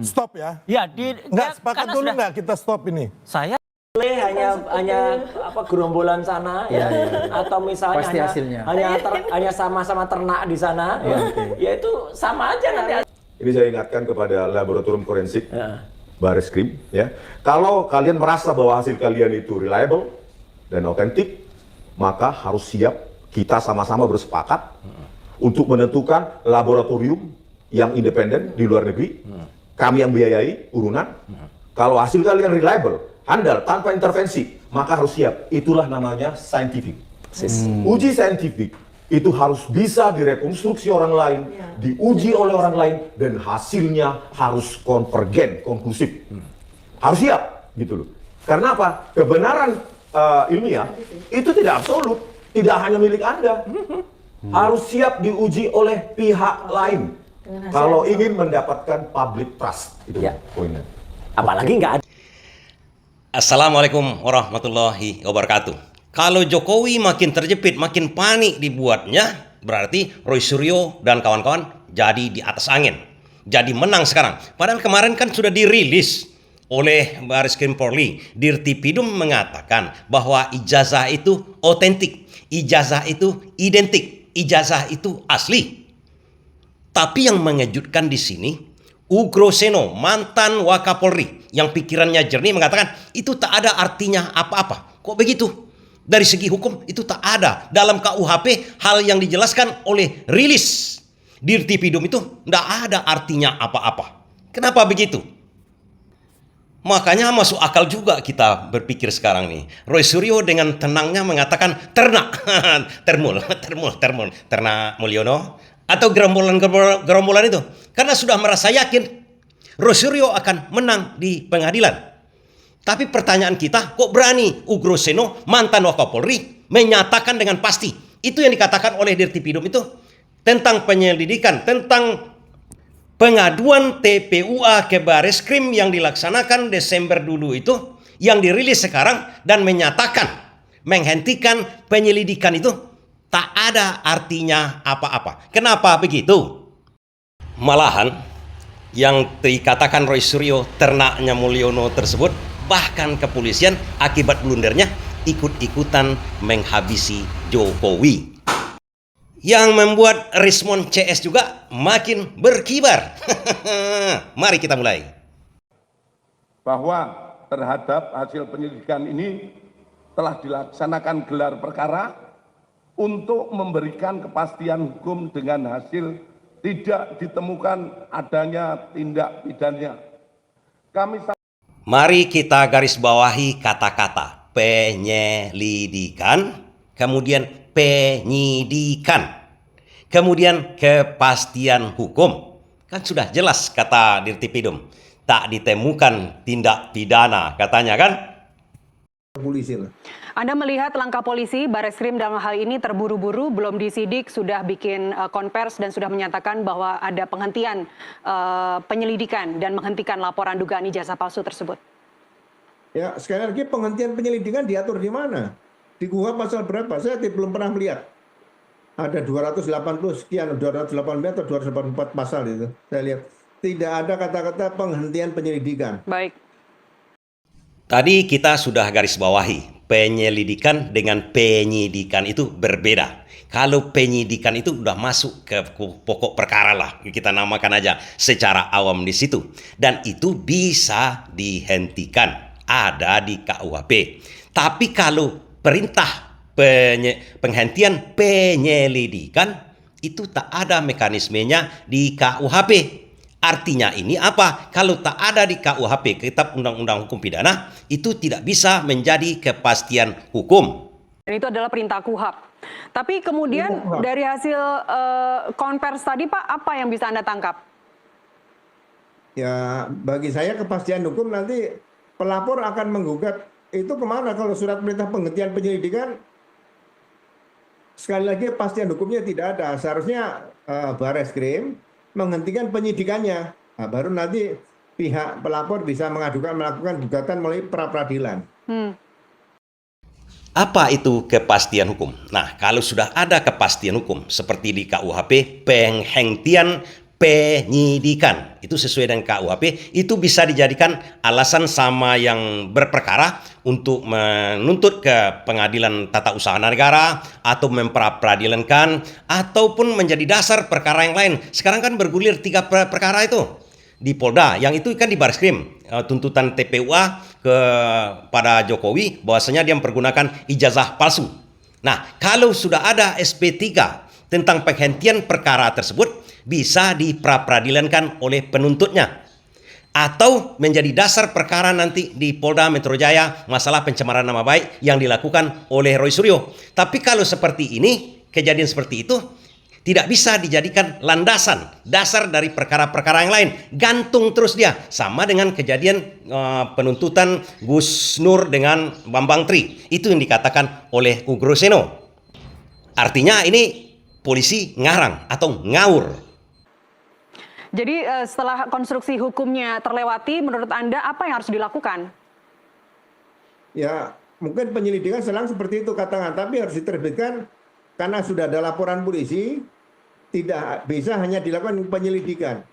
Stop ya. Ya, Nggak sepakat dulu nggak kita stop ini? Saya hanya apa gerombolan sana ya, atau misalnya Pasti hasilnya. hanya sama-sama ternak di sana ya itu sama aja nanti. Ini saya ingatkan kepada laboratorium forensik Bareskrim ya. Kalau kalian merasa bahwa hasil kalian itu reliable dan otentik, maka harus siap kita sama-sama bersepakat untuk menentukan laboratorium yang independen di luar negeri. Kami yang biayai urunan. Kalau hasil kalian reliable, handal, tanpa intervensi, maka harus siap. Itulah namanya scientific. Uji saintifik itu harus bisa direkonstruksi orang lain, diuji oleh orang lain, dan hasilnya harus konvergen, konklusif. Harus siap, gitu loh. Karena apa? Kebenaran ilmiah itu tidak absolut, tidak hanya milik Anda. Harus siap diuji oleh pihak lain. Kalau ingin mendapatkan public trust, itu poinnya. Apalagi nggak ada. Assalamualaikum warahmatullahi wabarakatuh. Kalau Jokowi makin terjepit, makin panik dibuatnya, berarti Roy Suryo dan kawan-kawan jadi di atas angin. Jadi menang sekarang. Padahal kemarin kan sudah dirilis oleh Bareskrim Polri. Dirtipidum mengatakan bahwa ijazah itu otentik, ijazah itu identik, ijazah itu asli. Tapi yang mengejutkan di sini, Ugro Seno, mantan Wakapolri, yang pikirannya jernih mengatakan itu tak ada artinya apa-apa. Kok begitu? Dari segi hukum itu tak ada. Dalam KUHP hal yang dijelaskan oleh rilis Dirtipidum itu tidak ada artinya apa-apa. Kenapa begitu? Makanya masuk akal juga kita berpikir sekarang nih. Roy Suryo dengan tenangnya mengatakan ternak, ternak Mulyono, atau gerombolan itu. Karena sudah merasa yakin Roy Suryo akan menang di pengadilan. Tapi pertanyaan kita, kok berani Ugro Seno, mantan Wakapolri, menyatakan dengan pasti. Itu yang dikatakan oleh Dirtipidum itu tentang penyelidikan, tentang pengaduan TPUA ke Bareskrim yang dilaksanakan Desember dulu itu, yang dirilis sekarang dan menyatakan, menghentikan penyelidikan itu tak ada artinya apa-apa. Kenapa begitu? Malahan yang dikatakan Roy Suryo ternaknya Mulyono tersebut, bahkan kepolisian akibat blundernya ikut-ikutan menghabisi Jokowi. Yang membuat respon CS juga makin berkibar. Mari kita mulai. Bahwa terhadap hasil penyelidikan ini telah dilaksanakan gelar perkara untuk memberikan kepastian hukum dengan hasil tidak ditemukan adanya tindak pidana. Mari kita garis bawahi kata-kata penyelidikan, kemudian penyidikan, kemudian kepastian hukum. Kan sudah jelas kata Dirtipidum, tak ditemukan tindak pidana katanya kan? Polisi lah. Anda melihat langkah polisi, Bareskrim dalam hal ini terburu-buru, belum disidik, sudah bikin konvers dan sudah menyatakan bahwa ada penghentian penyelidikan dan menghentikan laporan dugaan ijazah palsu tersebut. Ya, sekali lagi penghentian penyelidikan diatur di mana? Di KUHP pasal berapa? Saya belum pernah melihat. Ada 280 sekian, 280 atau 284 pasal itu. Saya lihat tidak ada kata-kata penghentian penyelidikan. Baik. Tadi kita sudah garis bawahi, penyelidikan dengan penyidikan itu berbeda. Kalau penyidikan itu udah masuk ke pokok perkara lah, kita namakan aja secara awam di situ. Dan itu bisa dihentikan, ada di KUHP. Tapi kalau perintah penghentian penyelidikan, itu tak ada mekanismenya di KUHP. Artinya ini apa? Kalau tak ada di KUHP, Kitab Undang-Undang Hukum Pidana, itu tidak bisa menjadi kepastian hukum. Dan itu adalah perintah KUHP. Tapi kemudian dari hasil konvers tadi Pak, apa yang bisa Anda tangkap? Ya, bagi saya kepastian hukum nanti pelapor akan menggugat itu kemana kalau surat perintah penghentian penyelidikan. Sekali lagi kepastian hukumnya tidak ada. Seharusnya Bareskrim menghentikan penyidikannya. Nah, baru nanti pihak pelapor bisa melakukan gugatan melalui pra-peradilan. Apa itu kepastian hukum? Nah, kalau sudah ada kepastian hukum seperti di KUHP, penghentian penyidikan. Itu sesuai dengan KUHP. Itu bisa dijadikan alasan sama yang berperkara untuk menuntut ke pengadilan tata usaha negara atau memperadilankan ataupun menjadi dasar perkara yang lain. Sekarang kan bergulir 3 perkara itu di Polda, yang itu kan di Bareskrim. Tuntutan TPUA kepada Jokowi bahwasanya dia mempergunakan ijazah palsu. Nah, kalau sudah ada SP3 tentang penghentian perkara tersebut, bisa diperadilankan oleh penuntutnya atau menjadi dasar perkara nanti di Polda Metro Jaya masalah pencemaran nama baik yang dilakukan oleh Roy Suryo. Tapi kalau seperti ini, kejadian seperti itu tidak bisa dijadikan landasan dasar dari perkara-perkara yang lain. Gantung terus dia. Sama dengan kejadian penuntutan Gus Nur dengan Bambang Tri. Itu yang dikatakan oleh Ugroseno. Artinya ini polisi ngarang atau ngawur. Jadi setelah konstruksi hukumnya terlewati, menurut Anda apa yang harus dilakukan? Ya, mungkin penyelidikan selang seperti itu katakan, tapi harus diterbitkan karena sudah ada laporan polisi, tidak bisa hanya dilakukan penyelidikan.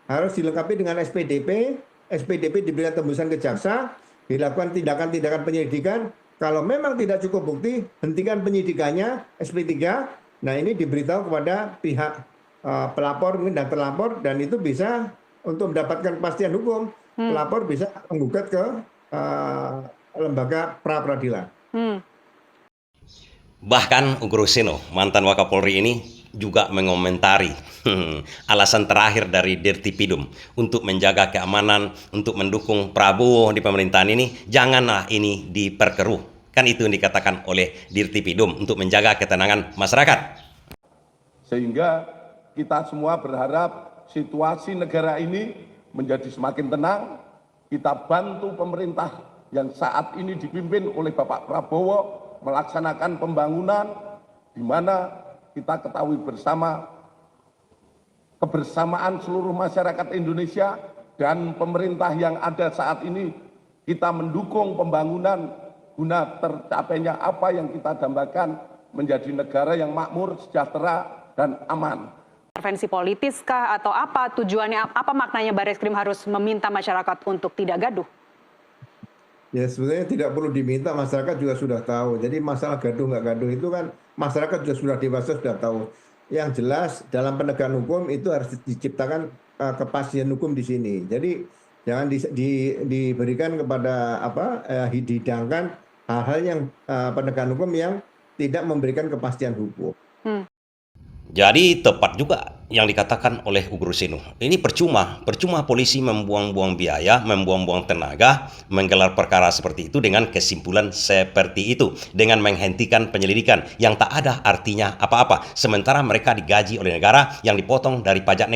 Harus dilengkapi dengan SPDP, SPDP diberikan tembusan ke jaksa, dilakukan tindakan-tindakan penyelidikan. Kalau memang tidak cukup bukti, hentikan penyidikannya, SP3. Nah, ini diberitahu kepada pihak pelapor dan terlapor, dan itu bisa untuk mendapatkan kepastian hukum. Pelapor bisa menggugat ke lembaga pra-peradilan. Bahkan Ugroseno, mantan Wakapolri ini juga mengomentari alasan terakhir dari Dirtipidum untuk menjaga keamanan, untuk mendukung Prabowo di pemerintahan ini, janganlah ini diperkeruh. Kan itu yang dikatakan oleh Dirtipidum untuk menjaga ketenangan masyarakat. Sehingga kita semua berharap situasi negara ini menjadi semakin tenang. Kita bantu pemerintah yang saat ini dipimpin oleh Bapak Prabowo melaksanakan pembangunan di mana kita ketahui bersama kebersamaan seluruh masyarakat Indonesia dan pemerintah yang ada saat ini, kita mendukung pembangunan guna tercapainya apa yang kita dambakan menjadi negara yang makmur, sejahtera, dan aman. Intervensi politis kah atau apa tujuannya, apa maknanya Bareskrim harus meminta masyarakat untuk tidak gaduh? Ya sebenarnya tidak perlu diminta, masyarakat juga sudah tahu. Jadi masalah gaduh nggak gaduh itu kan masyarakat juga sudah dewasa, sudah tahu. Yang jelas dalam penegakan hukum itu harus diciptakan kepastian hukum di sini. Jadi jangan diberikan kepada dihidangkan hal-hal yang penegakan hukum yang tidak memberikan kepastian hukum. Jadi tepat juga yang dikatakan oleh Ugroseno. Ini percuma polisi membuang-buang biaya, membuang-buang tenaga, menggelar perkara seperti itu dengan kesimpulan seperti itu, dengan menghentikan penyelidikan yang tak ada artinya apa-apa. Sementara mereka digaji oleh negara yang dipotong dari pajak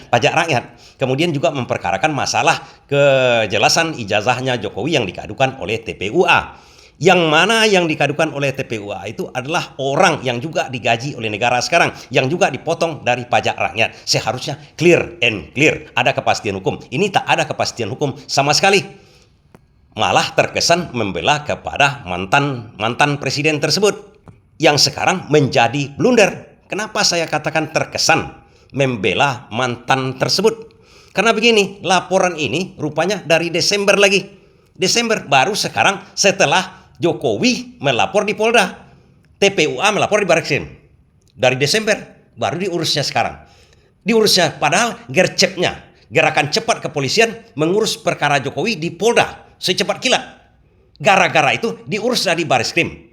rakyat. Kemudian juga memperkarakan masalah kejelasan ijazahnya Jokowi yang dikadukan oleh TPUA. Yang mana yang dikadukan oleh TPUA itu adalah orang yang juga digaji oleh negara sekarang, yang juga dipotong dari pajak rakyat. Seharusnya clear and clear, ada kepastian hukum. Ini tak ada kepastian hukum sama sekali. Malah terkesan membela kepada mantan presiden tersebut yang sekarang menjadi blunder. Kenapa saya katakan terkesan membela mantan tersebut? Karena begini, laporan ini rupanya dari Desember lagi. Desember baru sekarang setelah Jokowi melapor di Polda, TPUA melapor di Bareskrim. Dari Desember baru diurusnya sekarang. Diurusnya padahal gercepnya, gerakan cepat kepolisian mengurus perkara Jokowi di Polda secepat kilat. Gara-gara itu diurus dari Bareskrim.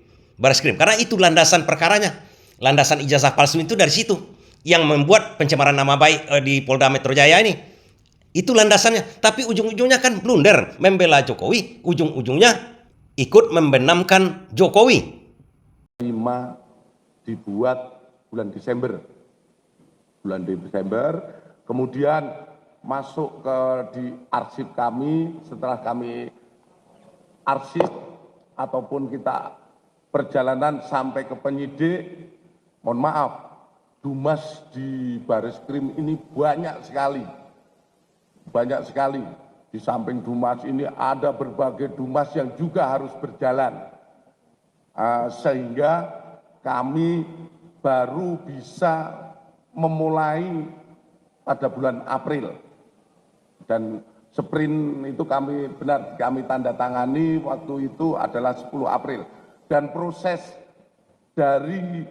Karena itu landasan perkaranya. Landasan ijazah palsu itu dari situ yang membuat pencemaran nama baik di Polda Metro Jaya ini. Itu landasannya. Tapi ujung-ujungnya kan blunder, membela Jokowi, ujung-ujungnya ikut membenamkan Jokowi. 5 dibuat bulan Desember. Kemudian masuk di arsip kami, setelah kami arsip ataupun kita perjalanan sampai ke penyidik, mohon maaf, Dumas di Bareskrim ini banyak sekali. Di samping Dumas ini ada berbagai Dumas yang juga harus berjalan. Sehingga kami baru bisa memulai pada bulan April. Dan sprint itu kami tanda tangani waktu itu adalah 10 April. Dan proses dari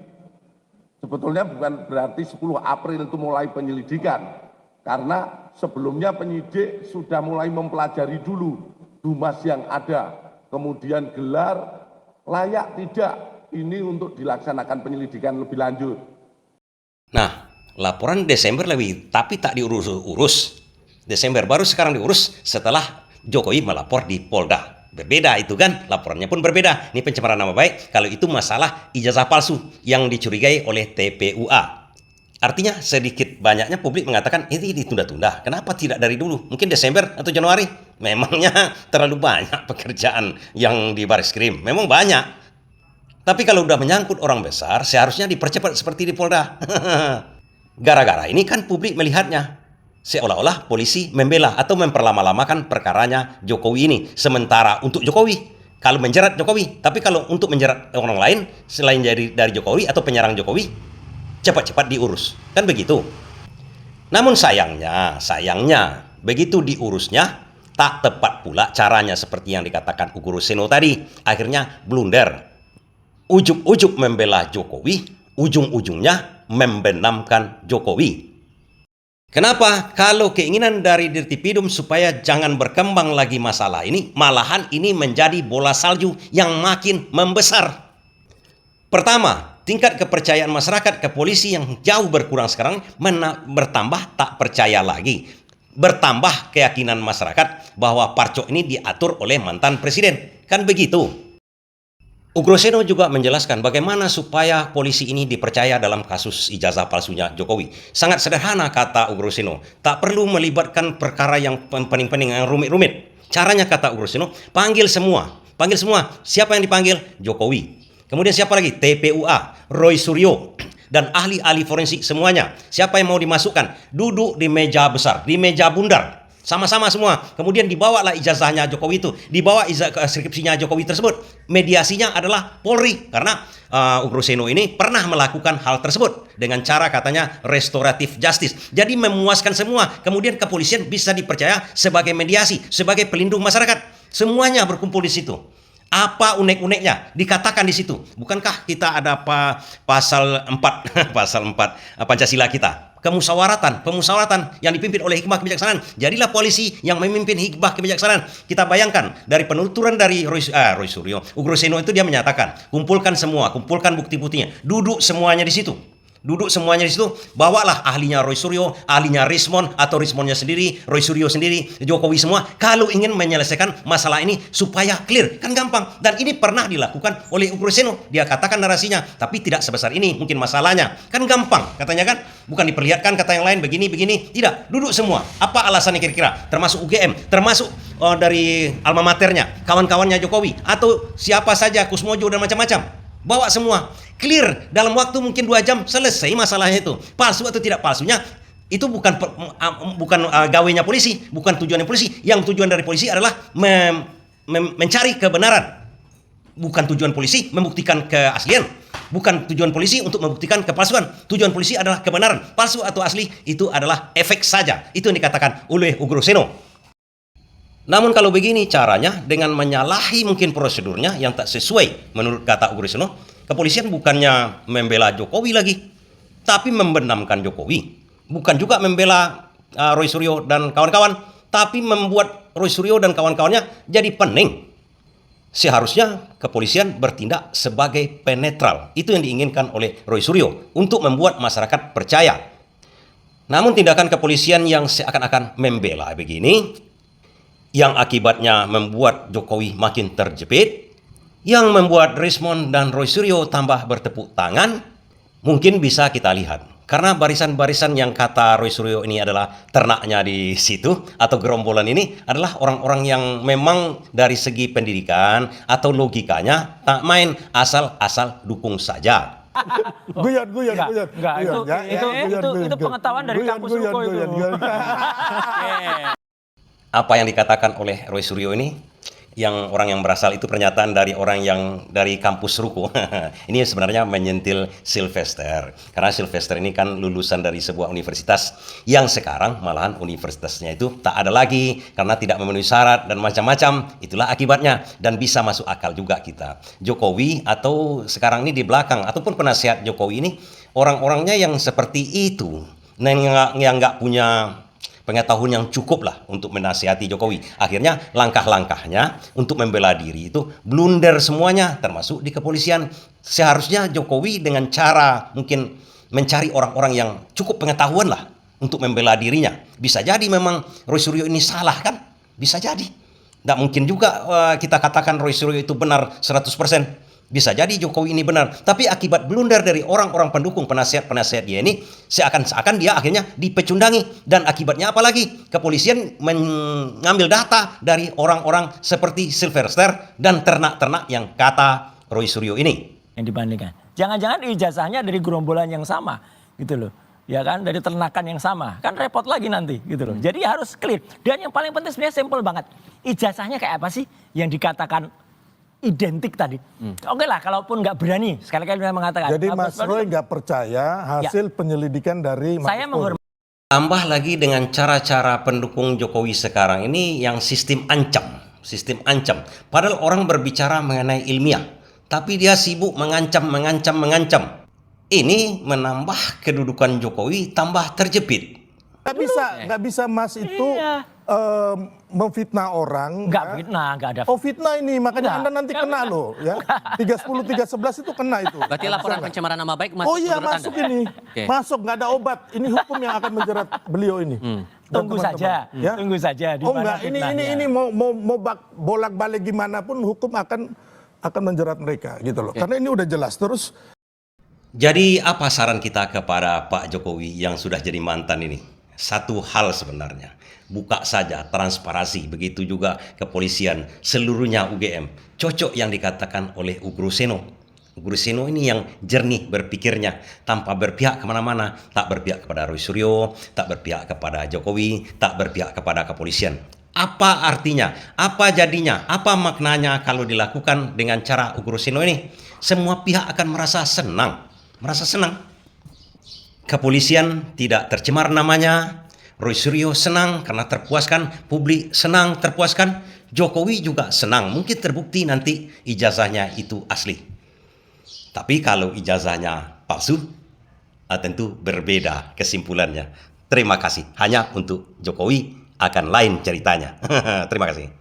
sebetulnya bukan berarti 10 April itu mulai penyelidikan. Karena sebelumnya penyidik sudah mulai mempelajari dulu dumas yang ada. Kemudian gelar layak tidak ini untuk dilaksanakan penyelidikan lebih lanjut. Nah, laporan Desember lebih, tapi tak diurus-urus. Desember baru sekarang diurus setelah Jokowi melapor di Polda. Berbeda itu kan, laporannya pun berbeda. Ini pencemaran nama baik, kalau itu masalah ijazah palsu yang dicurigai oleh TPUA. Artinya sedikit banyaknya publik mengatakan ini ditunda-tunda. Kenapa tidak dari dulu? Mungkin Desember atau Januari. Memangnya terlalu banyak pekerjaan yang di Bareskrim. Memang banyak. Tapi kalau udah menyangkut orang besar, seharusnya dipercepat seperti di Polda. Gara-gara ini kan publik melihatnya seolah-olah polisi membela atau memperlama-lamakan perkaranya Jokowi ini. Sementara untuk Jokowi, kalau menjerat Jokowi, tapi kalau untuk menjerat orang lain selain dari Jokowi atau penyerang Jokowi, cepat-cepat diurus. Kan begitu. Namun sayangnya, begitu diurusnya, tak tepat pula caranya seperti yang dikatakan Ugo Roseno tadi. Akhirnya blunder. Ujub-ujub membela Jokowi, ujung-ujungnya membenamkan Jokowi. Kenapa? Kalau keinginan dari Dirtipidum supaya jangan berkembang lagi masalah ini, malahan ini menjadi bola salju yang makin membesar. Pertama, tingkat kepercayaan masyarakat ke polisi yang jauh berkurang sekarang bertambah tak percaya lagi. Bertambah keyakinan masyarakat bahwa Parcok ini diatur oleh mantan presiden. Kan begitu. Ugo Roseno juga menjelaskan bagaimana supaya polisi ini dipercaya dalam kasus ijazah palsunya Jokowi. Sangat sederhana kata Ugo Roseno. Tak perlu melibatkan perkara yang pening-pening, yang rumit-rumit. Caranya kata Ugo Roseno, panggil semua. Panggil semua. Siapa yang dipanggil? Jokowi. Kemudian siapa lagi? TPUA, Roy Suryo, dan ahli-ahli forensik semuanya. Siapa yang mau dimasukkan? Duduk di meja besar, di meja bundar. Sama-sama semua. Kemudian dibawalah ijazahnya Jokowi itu. Dibawa skripsinya Jokowi tersebut. Mediasinya adalah Polri. Karena Ugo Roseno ini pernah melakukan hal tersebut. Dengan cara katanya restoratif justice. Jadi memuaskan semua. Kemudian kepolisian bisa dipercaya sebagai mediasi, sebagai pelindung masyarakat. Semuanya berkumpul di situ. Apa unek-uneknya? Dikatakan di situ. Bukankah kita ada pasal 4 pasal 4 Pancasila kita? Pemusyawaratan yang dipimpin oleh hikmah kebijaksanaan. Jadilah polisi yang memimpin hikmah kebijaksanaan. Kita bayangkan dari penuturan dari Roy Suryo, Ugo Roseno itu dia menyatakan, kumpulkan bukti-buktinya. Duduk semuanya di situ. Bawalah ahlinya Roy Suryo, ahlinya Rismon atau Rismonnya sendiri, Roy Suryo sendiri, Jokowi semua. Kalau ingin menyelesaikan masalah ini supaya clear, kan gampang. Dan ini pernah dilakukan oleh Ugo Roseno. Dia katakan narasinya, tapi tidak sebesar ini mungkin masalahnya. Kan gampang, katanya kan. Bukan diperlihatkan kata yang lain begini. Tidak, duduk semua. Apa alasannya kira-kira? Termasuk UGM, termasuk dari alma maternya, kawan-kawannya Jokowi, atau siapa saja, Kusmojo dan macam-macam. Bawa semua, clear dalam waktu mungkin 2 jam selesai masalahnya itu. Palsu atau tidak palsunya itu bukan gawainya polisi, bukan tujuannya polisi. Yang tujuan dari polisi adalah mencari kebenaran. Bukan tujuan polisi membuktikan keaslian. Bukan tujuan polisi untuk membuktikan kepalsuan. Tujuan polisi adalah kebenaran. Palsu atau asli itu adalah efek saja. Itu yang dikatakan oleh Ugo Roseno. Namun kalau begini caranya dengan menyalahi mungkin prosedurnya yang tak sesuai menurut kata Ugo Roseno, kepolisian bukannya membela Jokowi lagi, tapi membenamkan Jokowi. Bukan juga membela Roy Suryo dan kawan-kawan, tapi membuat Roy Suryo dan kawan-kawannya jadi pening. Seharusnya kepolisian bertindak sebagai penetral. Itu yang diinginkan oleh Roy Suryo untuk membuat masyarakat percaya. Namun tindakan kepolisian yang seakan-akan membela begini, yang akibatnya membuat Jokowi makin terjepit, yang membuat Rismon dan Roy Suryo tambah bertepuk tangan, mungkin bisa kita lihat. Karena barisan-barisan yang kata Roy Suryo ini adalah ternaknya di situ, atau gerombolan ini adalah orang-orang yang memang dari segi pendidikan atau logikanya tak main, asal-asal dukung saja. Guyon. Enggak, itu pengetahuan dari kampus UKO itu. Apa yang dikatakan oleh Roy Suryo ini yang orang yang berasal itu pernyataan dari orang yang dari kampus Ruko. Ini sebenarnya menyentil Sylvester. Karena Sylvester ini kan lulusan dari sebuah universitas yang sekarang malahan universitasnya itu tak ada lagi karena tidak memenuhi syarat dan macam-macam. Itulah akibatnya dan bisa masuk akal juga kita. Jokowi atau sekarang ini di belakang ataupun penasihat Jokowi ini orang-orangnya yang seperti itu, yang nggak punya pengetahuan yang cukup lah untuk menasihati Jokowi. Akhirnya langkah-langkahnya untuk membela diri itu blunder semuanya, termasuk di kepolisian. Seharusnya Jokowi dengan cara mungkin mencari orang-orang yang cukup pengetahuan lah untuk membela dirinya. Bisa jadi memang Roy Suryo ini salah kan? Bisa jadi. Tidak mungkin juga kita katakan Roy Suryo itu benar 100%. Bisa jadi Jokowi ini benar, tapi akibat blunder dari orang-orang pendukung penasihat-penasihat dia ini, seakan-akan dia akhirnya dipecundangi. Dan akibatnya apalagi? Kepolisian mengambil data dari orang-orang seperti Sylvester dan ternak-ternak yang kata Roy Suryo ini. Yang dibandingkan. Jangan-jangan ijazahnya dari gerombolan yang sama, gitu loh. Ya kan, dari ternakan yang sama. Kan repot lagi nanti, gitu loh. Jadi harus clear. Dan yang paling penting sebenarnya simpel banget. Ijazahnya kayak apa sih yang dikatakan identik tadi. Oke lah, kalaupun nggak berani, sekali-kali mengatakan. Jadi Mas Roy nggak percaya hasil penyelidikan dari Saya Mabes Polri. Tambah lagi dengan cara-cara pendukung Jokowi sekarang ini yang sistem ancam. Sistem ancam. Padahal orang berbicara mengenai ilmiah. Tapi dia sibuk mengancam. Ini menambah kedudukan Jokowi tambah terjepit. Nggak bisa Mas itu memfitnah orang. Nggak ya. fitnah, nggak ada. Oh fitnah ini, makanya Nggak, Anda nanti kena loh ya. 310, 311 itu kena itu. Berarti laporan pencemaran nama baik masuk Oh iya menurut masuk Anda? ini. Oke. Masuk, nggak ada obat. Ini hukum yang akan menjerat beliau ini. Dan Tunggu teman-teman. saja, Ya? tunggu saja. Di Oh mana enggak, fitnahnya. ini mau bolak-balik gimana pun hukum akan menjerat mereka gitu loh. Karena ini udah jelas. Terus Jadi apa saran kita kepada Pak Jokowi yang sudah jadi mantan ini? Satu hal sebenarnya, buka saja transparansi, begitu juga kepolisian, seluruhnya UGM. Cocok yang dikatakan oleh Ugro Seno. Ugro Seno ini yang jernih berpikirnya, tanpa berpihak kemana-mana, tak berpihak kepada Roy Suryo, tak berpihak kepada Jokowi, tak berpihak kepada kepolisian. Apa artinya? Apa jadinya? Apa maknanya kalau dilakukan dengan cara Ugro Seno ini? Semua pihak akan merasa senang. Kepolisian tidak tercemar namanya, Roy Suryo senang karena terpuaskan, publik senang terpuaskan, Jokowi juga senang, mungkin terbukti nanti ijazahnya itu asli. Tapi kalau ijazahnya palsu, tentu berbeda kesimpulannya. Terima kasih, hanya untuk Jokowi akan lain ceritanya. Terima kasih.